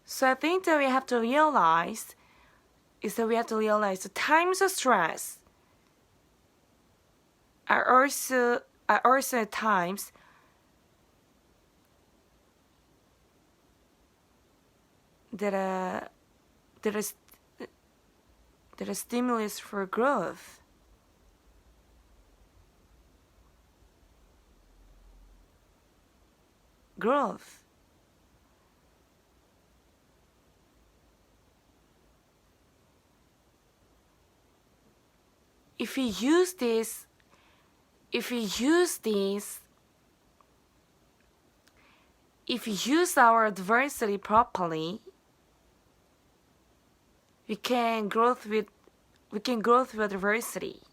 So I think that we have to realize the times of stress are also times that are stimulus for growth. If we use our adversity properly, we can growth with adversity.